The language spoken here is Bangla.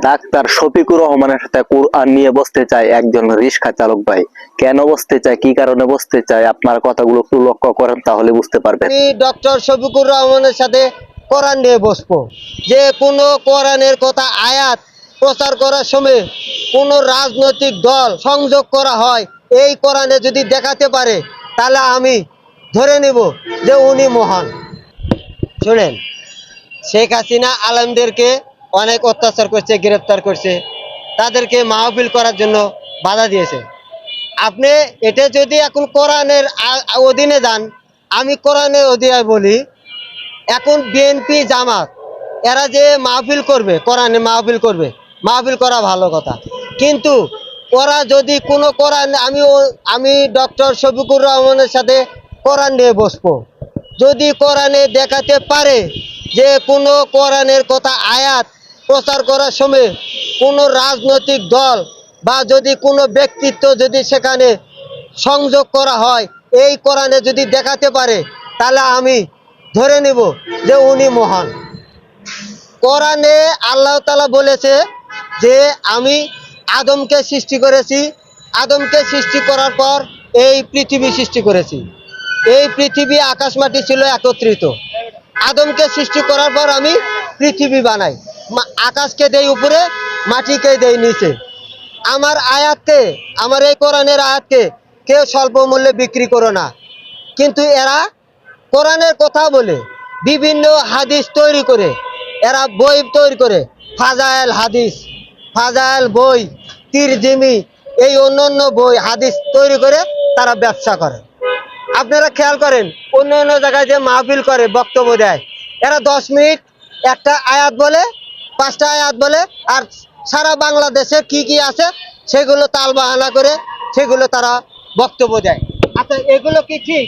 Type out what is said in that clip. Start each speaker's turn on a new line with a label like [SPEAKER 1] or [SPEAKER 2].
[SPEAKER 1] ডাক্তার শফিকুর রহমানের সাথে কোরআন নিয়ে বসতে চায় একজন রিক্সা চালক ভাই। কেন বসতে চায়, কি কারণে বসতে চায়, আপনার কথাগুলো একটু লক্ষ্য করেন, তাহলে বুঝতে পারবেন।
[SPEAKER 2] আমি ডক্টর শফিকুর রহমানের সাথে কোরআন নিয়ে বসবো। যে কোনো কোরআনের কথা আয়াত প্রচার করার সময় কোনো রাজনৈতিক দল সংযোগ করা হয়, এই কোরআনে যদি দেখাতে পারে তাহলে আমি ধরে নেব যে উনি মহান। শুনেন, শেখ হাসিনা আলেমদেরকে অনেক অত্যাচার করছে, গ্রেপ্তার করছে, তাদেরকে মাহফিল করার জন্য বাধা দিয়েছে। আপনি এটা যদি এখন কোরআনের অধীনে যান, আমি কোরআনের অধীনে বলি, এখন বিএনপি জামাত এরা যে মাহফিল করবে, কোরআনে মাহফিল করবে, মাহফিল করা ভালো কথা, কিন্তু ওরা যদি কোনো কোরআন, আমি ডক্টর শফিকুর রহমানের সাথে কোরআন নিয়ে বসবো। যদি কোরআনে দেখাতে পারে যে কোনো কোরআনের কথা আয়াত প্রচার করার সময় কোনো রাজনৈতিক দল বা যদি কোনো ব্যক্তিত্ব যদি সেখানে সংযোগ করা হয়, এই কোরআনে যদি দেখাতে পারে তাহলে আমি ধরে নেব যে উনি মহান। কোরআনে আল্লাহ তাআলা বলেছে যে আমি আদমকে সৃষ্টি করেছি, আদমকে সৃষ্টি করার পর এই পৃথিবী সৃষ্টি করেছি। এই পৃথিবী আকাশ মাটি ছিল একত্রিত। আদমকে সৃষ্টি করার পর আমি পৃথিবী বানাই, আকাশকে দেই উপরে, মাটিকে দেই নিচে। আমার আয়াতকে, আমার এই কোরআনের আয়াতকে কেউ স্বল্প মূল্যে বিক্রি করো না। কিন্তু এরা কোরআনের কথা বলে বিভিন্ন হাদিস তৈরি করে, এরা বই তৈরি করে, ফাজাইল হাদিস, ফাজাইল বই, তিরজিমি, এই অন্য বই হাদিস তৈরি করে তারা ব্যবসা করে। আপনারা খেয়াল করেন, অন্য জায়গায় যে মাহফিল করে, বক্তব্য দেয়, এরা 10 মিনিট একটা আয়াত বলে, 5টা আয়াত বলে, আর সারা বাংলাদেশে কি কি আছে সেগুলো তাল বাহানা করে সেগুলো তারা বক্তব্য দেয়। আচ্ছা, এগুলো কি ঠিক?